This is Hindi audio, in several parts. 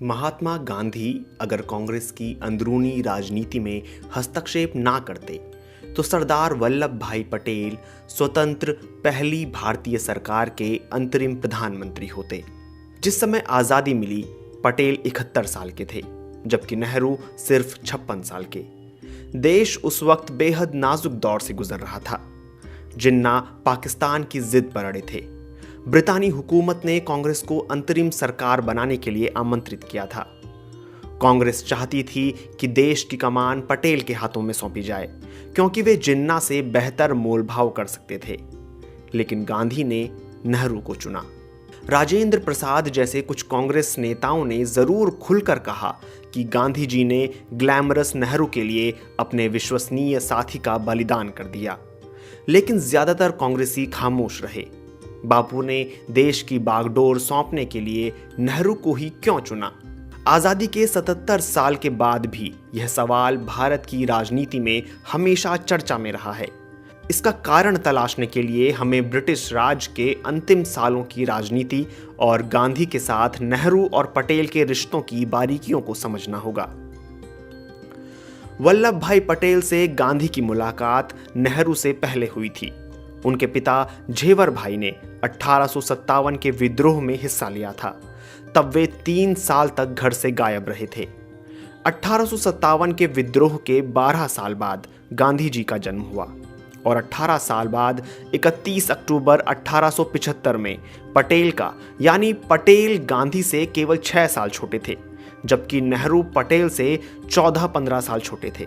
महात्मा गांधी अगर कांग्रेस की अंदरूनी राजनीति में हस्तक्षेप ना करते तो सरदार वल्लभ भाई पटेल स्वतंत्र पहली भारतीय सरकार के अंतरिम प्रधानमंत्री होते। जिस समय आज़ादी मिली पटेल 71 साल के थे, जबकि नेहरू सिर्फ 56 साल के। देश उस वक्त बेहद नाजुक दौर से गुजर रहा था। जिन्ना पाकिस्तान की जिद पर अड़े थे। ब्रितानी हुकूमत ने कांग्रेस को अंतरिम सरकार बनाने के लिए आमंत्रित किया था। कांग्रेस चाहती थी कि देश की कमान पटेल के हाथों में सौंपी जाए, क्योंकि वे जिन्ना से बेहतर मोलभाव कर सकते थे। लेकिन गांधी ने नेहरू को चुना। राजेंद्र प्रसाद जैसे कुछ कांग्रेस नेताओं ने जरूर खुलकर कहा कि गांधी जी ने ग्लैमरस नेहरू के लिए अपने विश्वसनीय साथी का बलिदान कर दिया, लेकिन ज्यादातर कांग्रेसी खामोश रहे। बापू ने देश की बागडोर सौंपने के लिए नेहरू को ही क्यों चुना? आजादी के 77 साल के बाद भी यह सवाल भारत की राजनीति में हमेशा चर्चा में रहा है। इसका कारण तलाशने के लिए हमें ब्रिटिश राज के अंतिम सालों की राजनीति और गांधी के साथ नेहरू और पटेल के रिश्तों की बारीकियों को समझना होगा। वल्लभ भाई पटेल से गांधी की मुलाकात नेहरू से पहले हुई थी। उनके पिता झेवर भाई ने 1857 के विद्रोह में हिस्सा लिया था। तब वे 3 साल तक घर से गायब रहे थे। 1857 के विद्रोह के 12 साल बाद गांधी जी का जन्म हुआ और 18 साल बाद 31 अक्टूबर 1875 में पटेल का यानी पटेल गांधी से केवल 6 साल छोटे थे, जबकि नेहरू पटेल से 14-15 साल छोटे थे।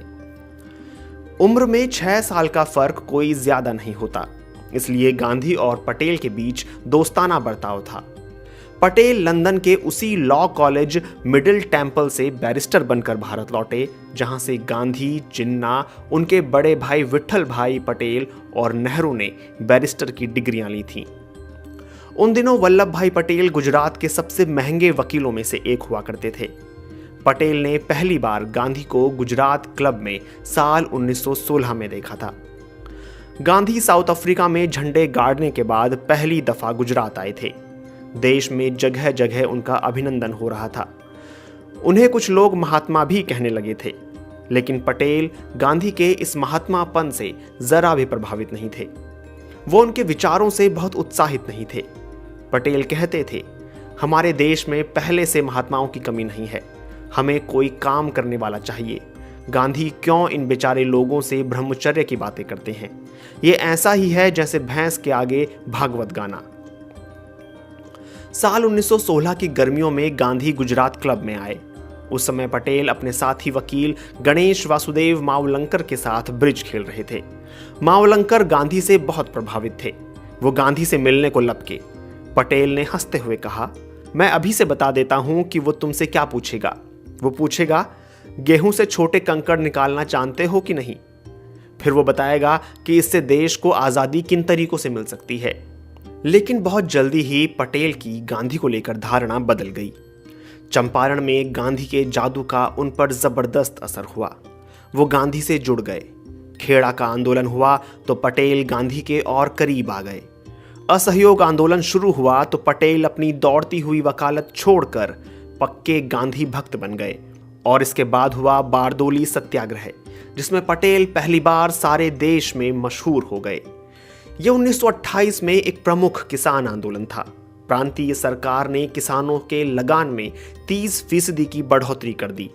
उम्र में 6 साल का फर्क कोई ज्यादा नहीं होता, इसलिए गांधी और पटेल के बीच दोस्ताना बर्ताव था। पटेल लंदन के उसी लॉ कॉलेज मिडिल टेम्पल से बैरिस्टर बनकर भारत लौटे, जहां से गांधी, जिन्ना, उनके बड़े भाई विट्ठल भाई पटेल और नेहरू ने बैरिस्टर की डिग्रियां ली थीं। उन दिनों वल्लभ भाई पटेल गुजरात के सबसे महंगे वकीलों में से एक हुआ करते थे। पटेल ने पहली बार गांधी को गुजरात क्लब में साल 1916 में देखा था। गांधी साउथ अफ्रीका में झंडे गाड़ने के बाद पहली दफा गुजरात आए थे। देश में जगह जगह उनका अभिनंदन हो रहा था। उन्हें कुछ लोग महात्मा भी कहने लगे थे, लेकिन पटेल गांधी के इस महात्मापन से जरा भी प्रभावित नहीं थे। वो उनके विचारों से बहुत उत्साहित नहीं थे। पटेल कहते थे, हमारे देश में पहले से महात्माओं की कमी नहीं है, हमें कोई काम करने वाला चाहिए। गांधी क्यों इन बेचारे लोगों से ब्रह्मचर्य की बातें करते हैं? ये ऐसा ही है जैसे भैंस के आगे भागवत गाना। साल 1916 की गर्मियों में गांधी गुजरात क्लब में आए। उस समय पटेल अपने साथी वकील गणेश वासुदेव मावलंकर के साथ ब्रिज खेल रहे थे। मावलंकर गांधी से बहुत प्रभावित थे। वो गांधी से मिलने को लपके। पटेल ने हंसते हुए कहा, मैं अभी से बता देता हूं कि वो तुमसे क्या पूछेगा। वो पूछेगा, गेहूं से छोटे कंकड़ निकालना जानते हो कि नहीं? फिर वो बताएगा कि इससे देश को आजादी किन तरीकों से मिल सकती है। लेकिन बहुत जल्दी ही पटेल की गांधी को लेकर धारणा बदल गई। चंपारण में गांधी के जादू का उन पर जबरदस्त असर हुआ। वो गांधी से जुड़ गए। खेड़ा का आंदोलन हुआ तो पटेल गांधी के और करीब आ गए। असहयोग आंदोलन शुरू हुआ तो पटेल अपनी दौड़ती हुई वकालत छोड़कर पक्के गांधी भक्त बन गए। और इसके बाद हुआ बारदोली सत्याग्रह, जिसमें पटेल पहली बार सारे देश में मशहूर हो गए। यह 1928 में एक प्रमुख किसान आंदोलन था। प्रांतीय सरकार ने किसानों के लगान में 30% की बढ़ोतरी कर दी।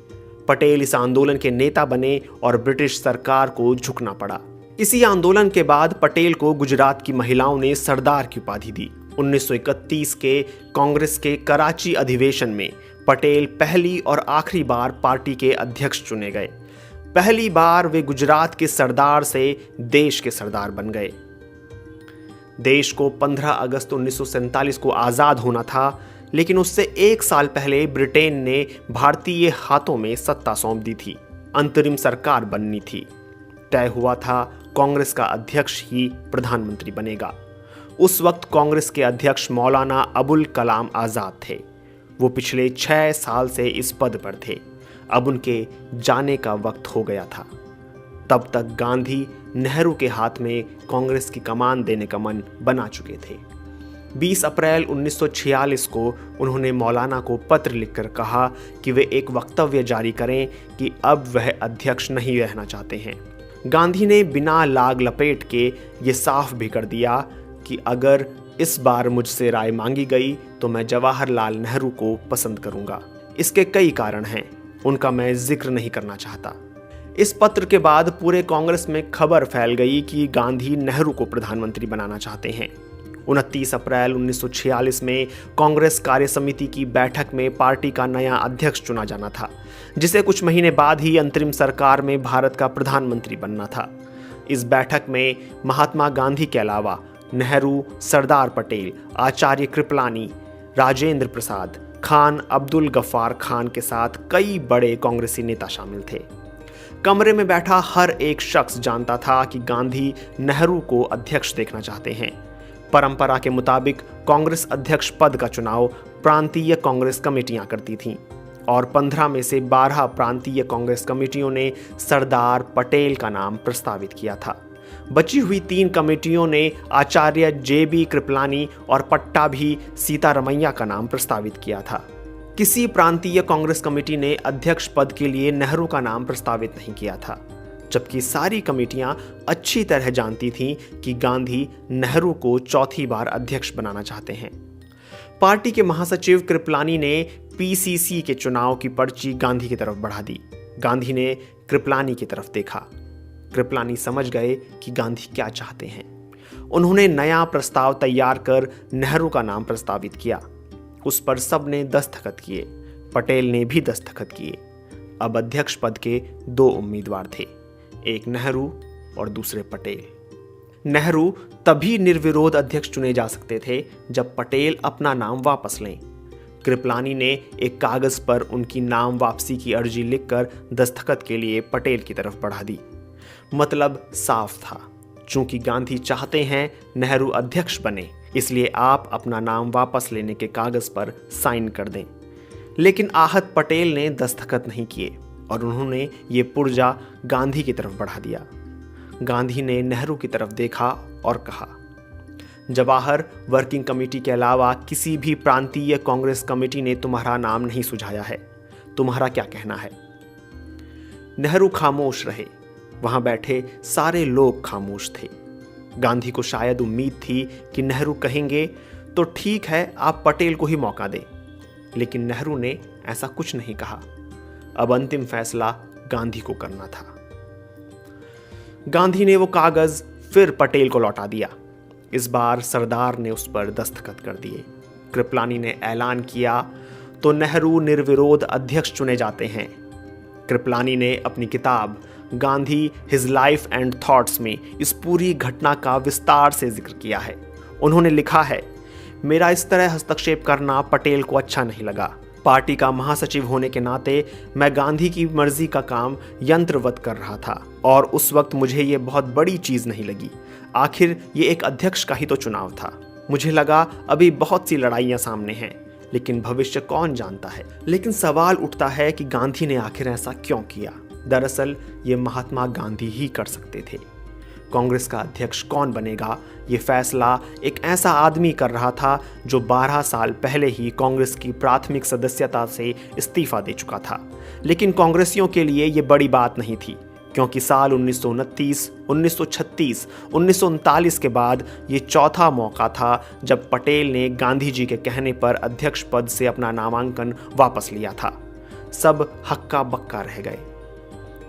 पटेल इस आंदोलन के नेता बने और ब्रिटिश सरकार को झुकना पड़ा। इसी आंदोलन के बाद पटेल को गुजरात की महिलाओं ने सरदार की उपाधि दी। 1931 के कांग्रेस के कराची अधिवेशन में पटेल पहली और आखिरी बार पार्टी के अध्यक्ष चुने गए। पहली बार वे गुजरात के सरदार से देश के सरदार बन गए। देश को 15 अगस्त 1947 को आज़ाद होना था, लेकिन उससे 1 साल पहले ब्रिटेन ने भारतीय हाथों में सत्ता सौंप दी थी। अंतरिम सरकार बननी थी। तय हुआ था कांग्रेस का अध्यक्ष ही प्रधानमंत्री बनेगा। उस वक्त कांग्रेस के अध्यक्ष मौलाना अबुल कलाम आज़ाद थे। वो पिछले 6 साल से इस पद पर थे। अब उनके जाने का वक्त हो गया था। तब तक गांधी नेहरू के हाथ में कांग्रेस की कमान देने का मन बना चुके थे। 20 अप्रैल 1946 को उन्होंने मौलाना को पत्र लिखकर कहा कि वे एक वक्तव्य जारी करें कि अब वह अध्यक्ष नहीं रहना चाहते हैं। गांधी ने बिना लाग लपेट के ये साफ भी कर दिया कि अगर इस बार मुझसे राय मांगी गई तो मैं जवाहरलाल नेहरू को पसंद करूंगा। इसके कई कारण हैं, उनका मैं जिक्र नहीं करना चाहता। इस पत्र के बाद पूरे कांग्रेस में खबर फैल गई कि गांधी नेहरू को प्रधानमंत्री बनाना चाहते हैं। 29 अप्रैल 1946 में कांग्रेस कार्य समिति की बैठक में पार्टी का नया अध्यक्ष चुना जाना था, जिसे कुछ महीने बाद ही अंतरिम सरकार में भारत का प्रधानमंत्री बनना था। इस बैठक में महात्मा गांधी के अलावा नेहरू, सरदार पटेल, आचार्य कृपलानी, राजेंद्र प्रसाद, खान अब्दुल गफ्फार खान के साथ कई बड़े कांग्रेसी नेता शामिल थे। कमरे में बैठा हर एक शख्स जानता था कि गांधी नेहरू को अध्यक्ष देखना चाहते हैं। परंपरा के मुताबिक कांग्रेस अध्यक्ष पद का चुनाव प्रांतीय कांग्रेस कमेटियां करती थीं और 15 में से 12 प्रांतीय कांग्रेस कमेटियों ने सरदार पटेल का नाम प्रस्तावित किया था। बची हुई 3 कमेटियों ने आचार्य JB कृपलानी और पट्टाभी सीतारमैया का नाम प्रस्तावित किया था। किसी प्रांतीय कांग्रेस कमेटी ने अध्यक्ष पद के लिए नेहरू का नाम प्रस्तावित नहीं किया था, जबकि सारी कमेटियां अच्छी तरह जानती थीं कि गांधी नेहरू को चौथी बार अध्यक्ष बनाना चाहते हैं। पार्टी के महासचिव कृपलानी ने PCC के चुनाव की पर्ची गांधी की तरफ बढ़ा दी। गांधी ने कृपलानी की तरफ देखा। कृपलानी समझ गए कि गांधी क्या चाहते हैं। उन्होंने नया प्रस्ताव तैयार कर नेहरू का नाम प्रस्तावित किया। उस पर सबने दस्तखत किए। पटेल ने भी दस्तखत किए। अब अध्यक्ष पद के 2 उम्मीदवार थे, एक नेहरू और दूसरे पटेल। नेहरू तभी निर्विरोध अध्यक्ष चुने जा सकते थे जब पटेल अपना नाम वापस लें। कृपलानी ने एक कागज पर उनकी नाम वापसी की अर्जी लिखकर दस्तखत के लिए पटेल की तरफ बढ़ा दी। मतलब साफ था, चूंकि गांधी चाहते हैं नेहरू अध्यक्ष बने, इसलिए आप अपना नाम वापस लेने के कागज पर साइन कर दें। लेकिन आहत पटेल ने दस्तखत नहीं किए और उन्होंने ये पुर्जा गांधी की तरफ बढ़ा दिया। गांधी ने नेहरू की तरफ देखा और कहा, जवाहर वर्किंग कमेटी के अलावा किसी भी प्रांतीय कांग्रेस कमेटी ने तुम्हारा नाम नहीं सुझाया है, तुम्हारा क्या कहना है? नेहरू खामोश रहे। वहां बैठे सारे लोग खामोश थे। गांधी को शायद उम्मीद थी कि नेहरू कहेंगे तो ठीक है, आप पटेल को ही मौका दें, लेकिन नेहरू ने ऐसा कुछ नहीं कहा। अब अंतिम फैसला गांधी को करना था। गांधी ने वो कागज फिर पटेल को लौटा दिया। इस बार सरदार ने उस पर दस्तखत कर दिए। कृपलानी ने ऐलान किया तो नेहरू निर्विरोध अध्यक्ष चुने जाते हैं। कृपलानी ने अपनी किताब Gandhi his life and thoughts में इस पूरी घटना का विस्तार से जिक्र किया है। उन्होंने लिखा है, मेरा इस तरह हस्तक्षेप करना पटेल को अच्छा नहीं लगा। पार्टी का महासचिव होने के नाते मैं गांधी की मर्जी का काम यंत्रवत कर रहा था और उस वक्त मुझे ये बहुत बड़ी चीज नहीं लगी। आखिर ये एक अध्यक्ष का ही तो चुनाव था। मुझे लगा अभी बहुत सी लड़ाइयां सामने हैं, लेकिन भविष्य कौन जानता है। लेकिन सवाल उठता है कि गांधी ने आखिर ऐसा क्यों किया? दरअसल ये महात्मा गांधी ही कर सकते थे। कांग्रेस का अध्यक्ष कौन बनेगा, ये फैसला एक ऐसा आदमी कर रहा था जो 12 साल पहले ही कांग्रेस की प्राथमिक सदस्यता से इस्तीफा दे चुका था। लेकिन कांग्रेसियों के लिए ये बड़ी बात नहीं थी, क्योंकि साल 1929, 1936, 1939 के बाद ये चौथा मौका था जब पटेल ने गांधी जी के कहने पर अध्यक्ष पद से अपना नामांकन वापस लिया था। सब हक्का बक्का रह गए।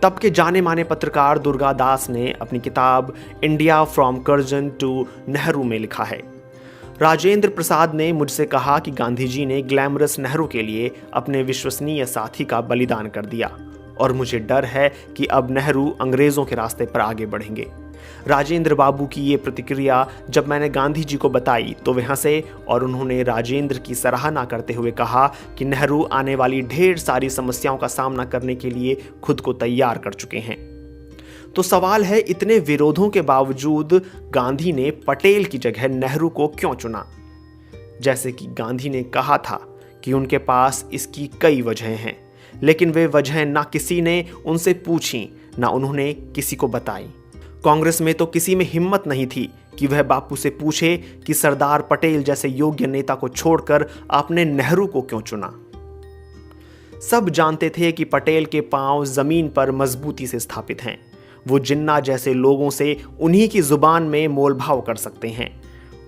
तब के जाने माने पत्रकार दुर्गा दास ने अपनी किताब India from Curzon to Nehru में लिखा है, राजेंद्र प्रसाद ने मुझसे कहा कि गांधी जी ने ग्लैमरस नेहरू के लिए अपने विश्वसनीय साथी का बलिदान कर दिया और मुझे डर है कि अब नेहरू अंग्रेजों के रास्ते पर आगे बढ़ेंगे। राजेंद्र बाबू की ये प्रतिक्रिया जब मैंने गांधी जी को बताई तो वे हंसे और उन्होंने राजेंद्र की सराहना करते हुए कहा कि नेहरू आने वाली ढेर सारी समस्याओं का सामना करने के लिए खुद को तैयार कर चुके हैं। तो सवाल है, इतने विरोधों के बावजूद गांधी ने पटेल की जगह नेहरू को क्यों चुना? जैसे कि गांधी ने कहा था कि उनके पास इसकी कई वजहें हैं, लेकिन वे वजहें ना किसी ने उनसे पूछी, ना उन्होंने किसी को बताई। कांग्रेस में तो किसी में हिम्मत नहीं थी कि वह बापू से पूछे कि सरदार पटेल जैसे योग्य नेता को छोड़कर आपने नेहरू को क्यों चुना। सब जानते थे कि पटेल के पांव जमीन पर मजबूती से स्थापित हैं। वो जिन्ना जैसे लोगों से उन्हीं की जुबान में मोलभाव कर सकते हैं।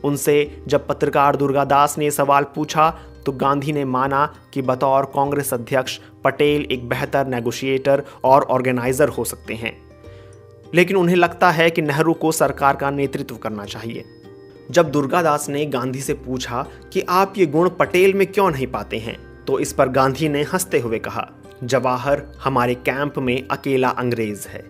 उनसे जब पत्रकार दुर्गादास ने सवाल पूछा तो गांधी ने माना कि बतौर कांग्रेस अध्यक्ष पटेल एक बेहतर नेगोशिएटर और ऑर्गेनाइजर हो सकते हैं, लेकिन उन्हें लगता है कि नेहरू को सरकार का नेतृत्व करना चाहिए। जब दुर्गादास ने गांधी से पूछा कि आप ये गुण पटेल में क्यों नहीं पाते हैं, तो इस पर गांधी ने हंसते हुए कहा, जवाहर हमारे कैंप में अकेला अंग्रेज है।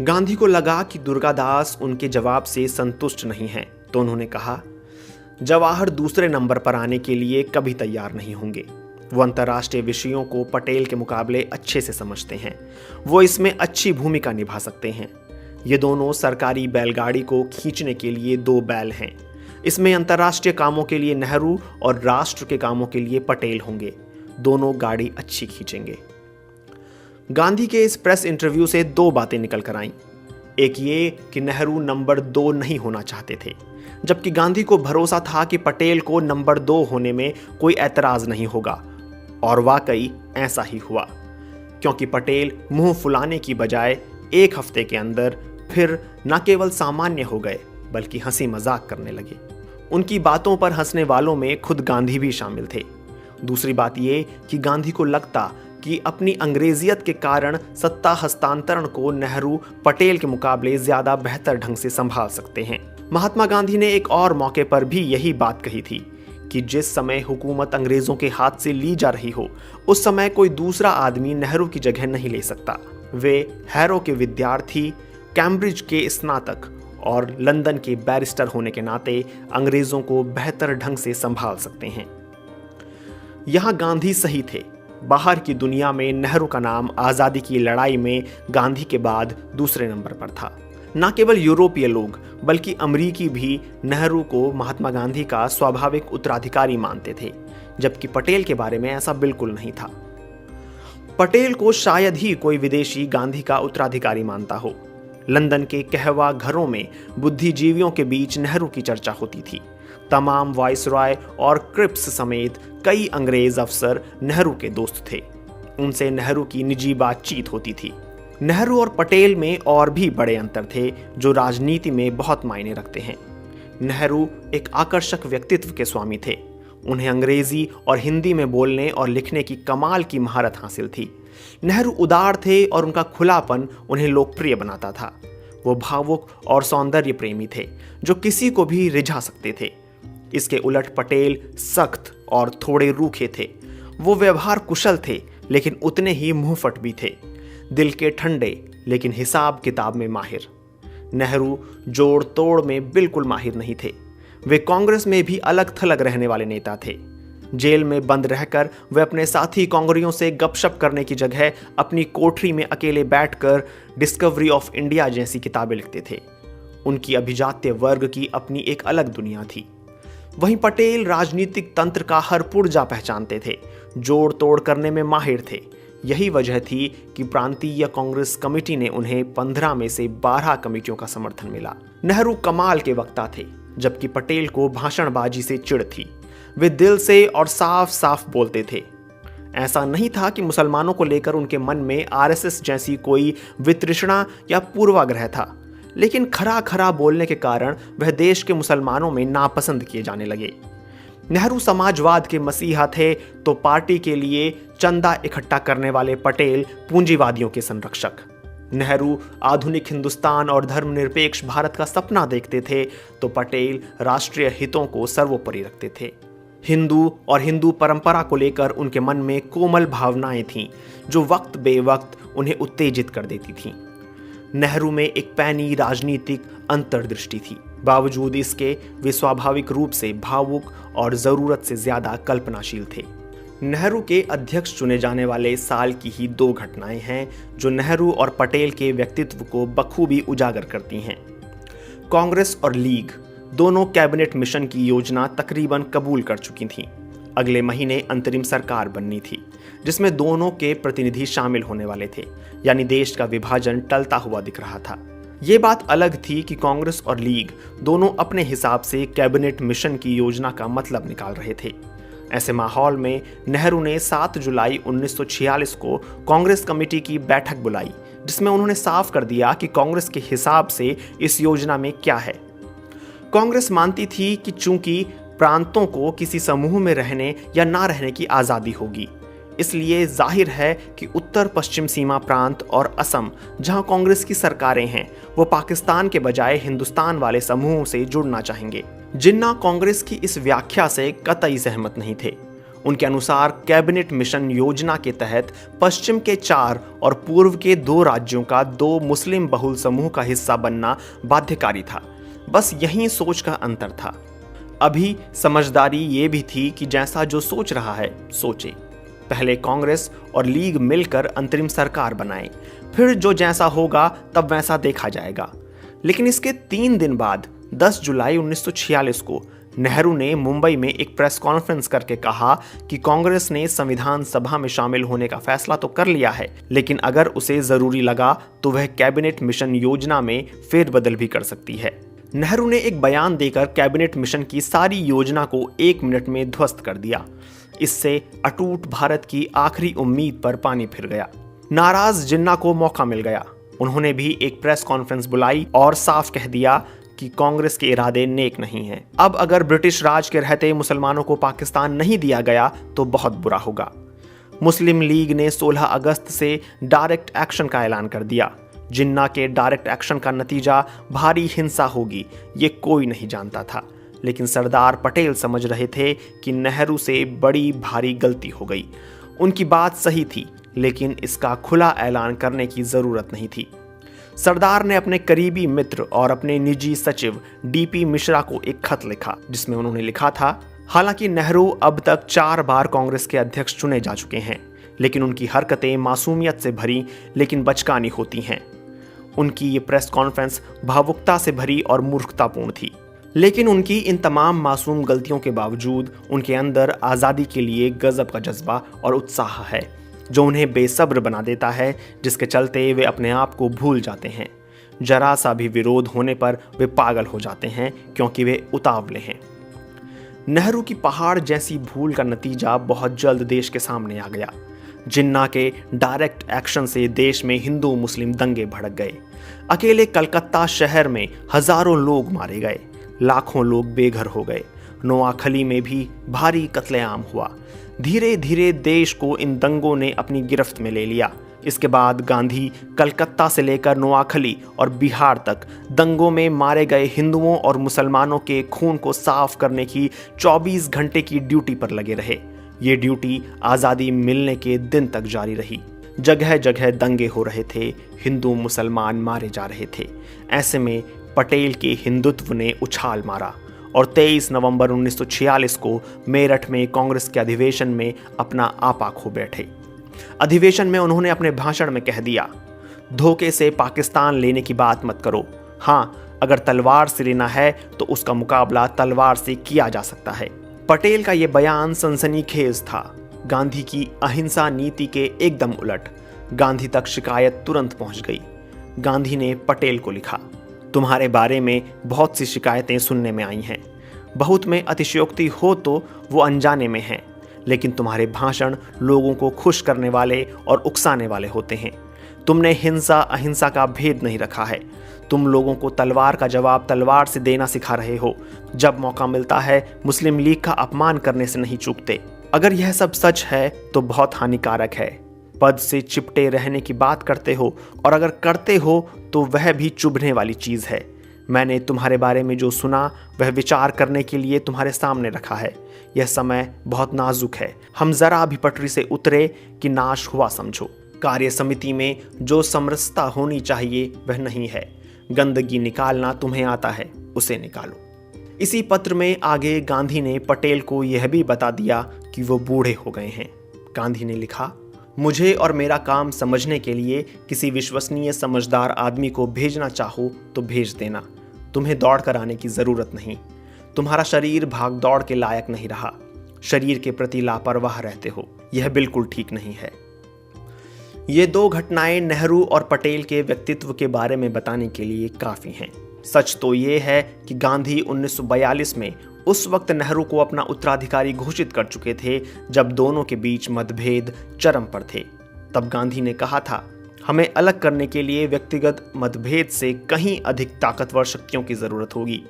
गांधी को लगा कि दुर्गादास उनके जवाब से संतुष्ट नहीं हैं, तो उन्होंने कहा, जवाहर दूसरे नंबर पर आने के लिए कभी तैयार नहीं होंगे। वो अंतर्राष्ट्रीय विषयों को पटेल के मुकाबले अच्छे से समझते हैं। वो इसमें अच्छी भूमिका निभा सकते हैं। ये दोनों सरकारी बैलगाड़ी को खींचने के लिए दो बैल हैं। इसमें अंतर्राष्ट्रीय कामों के लिए नेहरू और राष्ट्र के कामों के लिए पटेल होंगे। दोनों गाड़ी अच्छी खींचेंगे। गांधी के इस प्रेस इंटरव्यू से दो बातें निकल कर आईं। एक ये कि नेहरू नंबर 2 नहीं होना चाहते थे, जबकि गांधी को भरोसा था कि पटेल को नंबर 2 होने में कोई ऐतराज नहीं होगा। और वाकई ऐसा ही हुआ, क्योंकि पटेल मुंह फुलाने की बजाय एक हफ्ते के अंदर फिर न केवल सामान्य हो गए बल्कि हंसी मजाक करने लगे। उनकी बातों पर हंसने वालों में खुद गांधी भी शामिल थे। दूसरी बात यह कि गांधी को लगता कि अपनी अंग्रेजियत के कारण सत्ता हस्तांतरण को नेहरू पटेल के मुकाबले ज्यादा बेहतर ढंग से संभाल सकते हैं। महात्मा गांधी ने एक और मौके पर भी यही बात कही थी कि जिस समय हुकूमत अंग्रेजों के हाथ से ली जा रही हो, उस समय कोई दूसरा आदमी नेहरू की जगह नहीं ले सकता। वे हैरो के विद्यार्थी, कैम्ब्रिज के स्नातक और लंदन के बैरिस्टर होने के नाते अंग्रेजों को बेहतर ढंग से संभाल सकते हैं। यहां गांधी सही थे। बाहर की दुनिया में नेहरू का नाम आजादी की लड़ाई में गांधी के बाद दूसरे नंबर पर था। न केवल यूरोपीय लोग बल्कि अमरीकी भी नेहरू को महात्मा गांधी का स्वाभाविक उत्तराधिकारी मानते थे, जबकि पटेल के बारे में ऐसा बिल्कुल नहीं था। पटेल को शायद ही कोई विदेशी गांधी का उत्तराधिकारी मानता हो। लंदन के कहवा घरों में बुद्धिजीवियों के बीच नेहरू की चर्चा होती थी। तमाम वाइसरॉय और क्रिप्स समेत कई अंग्रेज अफसर नेहरू के दोस्त थे। उनसे नेहरू की निजी बातचीत होती थी। नेहरू और पटेल में और भी बड़े अंतर थे जो राजनीति में बहुत मायने रखते हैं। नेहरू एक आकर्षक व्यक्तित्व के स्वामी थे। उन्हें अंग्रेजी और हिंदी में बोलने और लिखने की कमाल की महारत हासिल थी। नेहरू उदार थे और उनका खुलापन उन्हें लोकप्रिय बनाता था। वो भावुक और सौंदर्य प्रेमी थे जो किसी को भी रिझा सकते थे। इसके उलट पटेल सख्त और थोड़े रूखे थे। वो व्यवहार कुशल थे लेकिन उतने ही मुंहफट भी थे। दिल के ठंडे लेकिन हिसाब किताब में माहिर। नेहरू जोड़ तोड़ में बिल्कुल माहिर नहीं थे। वे कांग्रेस में भी अलग थलग रहने वाले नेता थे। जेल में बंद रहकर वे अपने साथी कांग्रेसियों से गपशप करने की जगह अपनी कोठरी में अकेले बैठकर डिस्कवरी ऑफ इंडिया जैसी किताबें लिखते थे। उनकी अभिजात्य वर्ग की अपनी एक अलग दुनिया थी। वहीं पटेल राजनीतिक तंत्र का हर पुर्जा पहचानते थे, जोड़ तोड़ करने में माहिर थे। यही वजह थी कि प्रांतीय कांग्रेस कमेटी ने उन्हें 15 में से 12 कमेटियों का समर्थन मिला। नेहरू कमाल के वक्ता थे, जबकि पटेल को भाषणबाजी से चिढ़ थी। वे दिल से और साफ साफ बोलते थे। ऐसा नहीं था कि मुसलमानों को लेकर उनके मन में आरएसएस जैसी कोई वितृष्णा या पूर्वाग्रह था, लेकिन खरा खरा बोलने के कारण वह देश के मुसलमानों में नापसंद किए जाने लगे। नेहरू समाजवाद के मसीहा थे तो पार्टी के लिए चंदा इकट्ठा करने वाले पटेल पूंजीवादियों के संरक्षक। नेहरू आधुनिक हिंदुस्तान और धर्मनिरपेक्ष भारत का सपना देखते थे तो पटेल राष्ट्रीय हितों को सर्वोपरि रखते थे। हिंदू और हिंदू परंपरा को लेकर उनके मन में कोमल भावनाएं थीं जो वक्त बेवक्त उन्हें उत्तेजित कर देती थीं। नेहरू में एक पैनी राजनीतिक अंतर्दृष्टि थी। बावजूद इसके वे स्वाभाविक रूप से भावुक और जरूरत से ज्यादा कल्पनाशील थे। नेहरू के अध्यक्ष चुने जाने वाले साल की ही 2 घटनाएं हैं जो नेहरू और पटेल के व्यक्तित्व को बखूबी उजागर करती हैं। कांग्रेस और लीग दोनों कैबिनेट मिशन की योजना तकरीबन कबूल कर चुकी थीं। अगले महीने अंतरिम सरकार बननी थी जिसमें दोनों के प्रतिनिधि शामिल होने वाले थे, यानी देश का विभाजन टलता हुआ दिख रहा था। ये बात अलग थी कि कांग्रेस और लीग दोनों अपने हिसाब से कैबिनेट मिशन की योजना का मतलब निकाल रहे थे। ऐसे माहौल में नेहरू ने 7 जुलाई 1946 को कांग्रेस कमेटी की बैठक बुलाई, जिसमें उन्होंने साफ कर दिया कि कांग्रेस के हिसाब से इस योजना में क्या है। कांग्रेस मानती थी कि चूंकि प्रांतों को किसी समूह में रहने या ना रहने की आज़ादी होगी, इसलिए जाहिर है कि उत्तर पश्चिम सीमा प्रांत और असम, जहां कांग्रेस की सरकारें हैं, वो पाकिस्तान के बजाय हिंदुस्तान वाले समूहों से जुड़ना चाहेंगे। जिन्ना कांग्रेस की इस व्याख्या से कतई सहमत नहीं थे। उनके अनुसार कैबिनेट मिशन योजना के तहत पश्चिम के 4 और पूर्व के 2 राज्यों का 2 मुस्लिम बहुल समूह का हिस्सा बनना बाध्यकारी था। बस यही सोच का अंतर था। अभी समझदारी ये भी थी कि जैसा जो सोच रहा है सोचे। पहले कांग्रेस और लीग मिलकर अंतरिम सरकार बनाए, फिर जो जैसा होगा तब वैसा देखा जाएगा। लेकिन इसके 3 दिन बाद 10 जुलाई 1946 को नेहरू ने मुंबई में एक प्रेस कॉन्फ्रेंस करके कहा कि कांग्रेस ने संविधान सभा में शामिल होने का फैसला तो कर लिया है, लेकिन अगर उसे जरूरी लगा तो वह कैबिनेट मिशन योजना में फेरबदल भी कर सकती है। नेहरू ने एक बयान देकर कैबिनेट मिशन की सारी योजना को 1 मिनट में ध्वस्त कर दिया। इससे अटूट भारत की आखिरी उम्मीद पर पानी फिर गया। नाराज जिन्ना को मौका मिल गया। उन्होंने भी एक प्रेस कॉन्फ्रेंस बुलाई और साफ कह दिया कि कांग्रेस के इरादे नेक नहीं हैं। अब अगर ब्रिटिश राज के रहते मुसलमानों को पाकिस्तान नहीं दिया गया तो बहुत बुरा होगा। मुस्लिम लीग ने 16 अगस्त से डायरेक्ट एक्शन का ऐलान कर दिया। जिन्ना के डायरेक्ट एक्शन का नतीजा भारी हिंसा होगी, ये कोई नहीं जानता था, लेकिन सरदार पटेल समझ रहे थे कि नेहरू से बड़ी भारी गलती हो गई। उनकी बात सही थी, लेकिन इसका खुला ऐलान करने की जरूरत नहीं थी। सरदार ने अपने करीबी मित्र और अपने निजी सचिव डीपी मिश्रा को एक खत लिखा, जिसमें उन्होंने लिखा था, हालांकि नेहरू अब तक 4 बार कांग्रेस के अध्यक्ष चुने जा चुके हैं, लेकिन उनकी हरकतें मासूमियत से भरी लेकिन बचकानी होती हैं। उनकी ये प्रेस कॉन्फ्रेंस भावुकता से भरी और मूर्खतापूर्ण थी, लेकिन उनकी इन तमाम मासूम गलतियों के बावजूद उनके अंदर आज़ादी के लिए गजब का जज्बा और उत्साह है, जो उन्हें बेसब्र बना देता है, जिसके चलते वे अपने आप को भूल जाते हैं। जरा सा भी विरोध होने पर वे पागल हो जाते हैं, क्योंकि वे उतावले हैं। नेहरू की पहाड़ जैसी भूल का नतीजा बहुत जल्द देश के सामने आ गया। जिन्ना के डायरेक्ट एक्शन से देश में हिंदू मुस्लिम दंगे भड़क गए। अकेले कलकत्ता शहर में हजारों लोग मारे गए, लाखों लोग बेघर हो गए। नोआखली में भी भारी कत्लेआम हुआ। धीरे धीरे देश को इन दंगों ने अपनी गिरफ्त में ले लिया। इसके बाद गांधी कलकत्ता से लेकर नोआखली और बिहार तक दंगों में मारे गए हिंदुओं और मुसलमानों के खून को साफ करने की 24 घंटे की ड्यूटी पर लगे रहे। ये ड्यूटी आज़ादी मिलने के दिन तक जारी रही। जगह जगह दंगे हो रहे थे, हिंदू मुसलमान मारे जा रहे थे। ऐसे में पटेल के हिंदुत्व ने उछाल मारा और 23 नवंबर 1946 को मेरठ में कांग्रेस के अधिवेशन में अपना आपा खो बैठे। अधिवेशन में उन्होंने अपने भाषण में कह दिया, धोखे से पाकिस्तान लेने की बात मत करो। हाँ, अगर तलवार से लेना है तो उसका मुकाबला तलवार से किया जा सकता है। पटेल का यह बयान सनसनीखेज था। गांधी की अहिंसा नीति के एकदम उलट। गांधी तक शिकायत तुरंत पहुंच गई। गांधी ने पटेल को लिखा, तुम्हारे बारे में बहुत सी शिकायतें सुनने में आई हैं। बहुत में अतिशयोक्ति हो तो वो अनजाने में हैं, लेकिन तुम्हारे भाषण लोगों को खुश करने वाले और उकसाने वाले होते हैं। तुमने हिंसा अहिंसा का भेद नहीं रखा है। तुम लोगों को तलवार का जवाब तलवार से देना सिखा रहे हो। जब मौका मिलता है मुस्लिम लीग का अपमान करने से नहीं चूकते। अगर यह सब सच है तो बहुत हानिकारक है। पद से चिपटे रहने की बात करते हो, और अगर करते हो तो वह भी चुभने वाली चीज़ है। मैंने तुम्हारे बारे में जो सुना वह विचार करने के लिए तुम्हारे सामने रखा है। यह समय बहुत नाजुक है। हम जरा भी पटरी से उतरे कि नाश हुआ समझो। कार्य समिति में जो समरसता होनी चाहिए वह नहीं है। गंदगी निकालना तुम्हें आता है, उसे निकालो। इसी पत्र में आगे गांधी ने पटेल को यह भी बता दिया कि वो बूढ़े हो गए हैं। गांधी ने लिखा, मुझे और मेरा काम समझने के लिए किसी विश्वसनीय समझदार आदमी को भेजना चाहो तो भेज देना। तुम्हें दौड़ कर आने की जरूरत नहीं। तुम्हारा शरीर भाग दौड़ के लायक नहीं रहा। शरीर के प्रति लापरवाह रहते हो। यह बिल्कुल ठीक नहीं है। ये दो घटनाएं नेहरू और पटेल के व्यक्तित्व के बारे में बताने के लिए काफ़ी हैं। सच तो ये है कि गांधी 1942 में उस वक्त नेहरू को अपना उत्तराधिकारी घोषित कर चुके थे जब दोनों के बीच मतभेद चरम पर थे। तब गांधी ने कहा था, हमें अलग करने के लिए व्यक्तिगत मतभेद से कहीं अधिक ताकतवर शक्तियों की ज़रूरत होगी।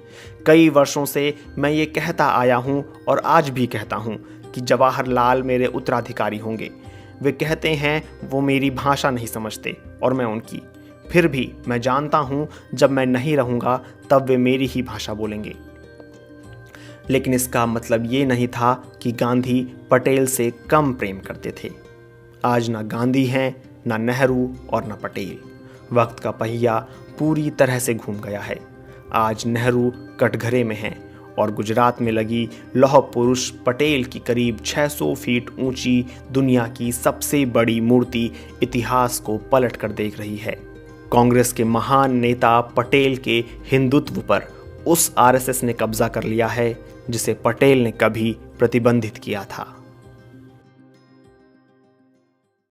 कई वर्षों से मैं ये कहता आया हूँ और आज भी कहता हूँ कि जवाहरलाल मेरे उत्तराधिकारी होंगे। वे कहते हैं वो मेरी भाषा नहीं समझते और मैं उनकी। फिर भी मैं जानता हूँ जब मैं नहीं रहूँगा तब वे मेरी ही भाषा बोलेंगे। लेकिन इसका मतलब ये नहीं था कि गांधी पटेल से कम प्रेम करते थे। आज ना गांधी हैं, ना नेहरू और ना पटेल। वक्त का पहिया पूरी तरह से घूम गया है। आज नेहरू कटघरे में हैं और गुजरात में लगी लौह पुरुष पटेल की करीब 600 फीट ऊंची दुनिया की सबसे बड़ी मूर्ति इतिहास को पलट कर देख रही है। कांग्रेस के महान नेता पटेल के हिंदुत्व पर उस आरएसएस ने कब्जा कर लिया है जिसे पटेल ने कभी प्रतिबंधित किया था।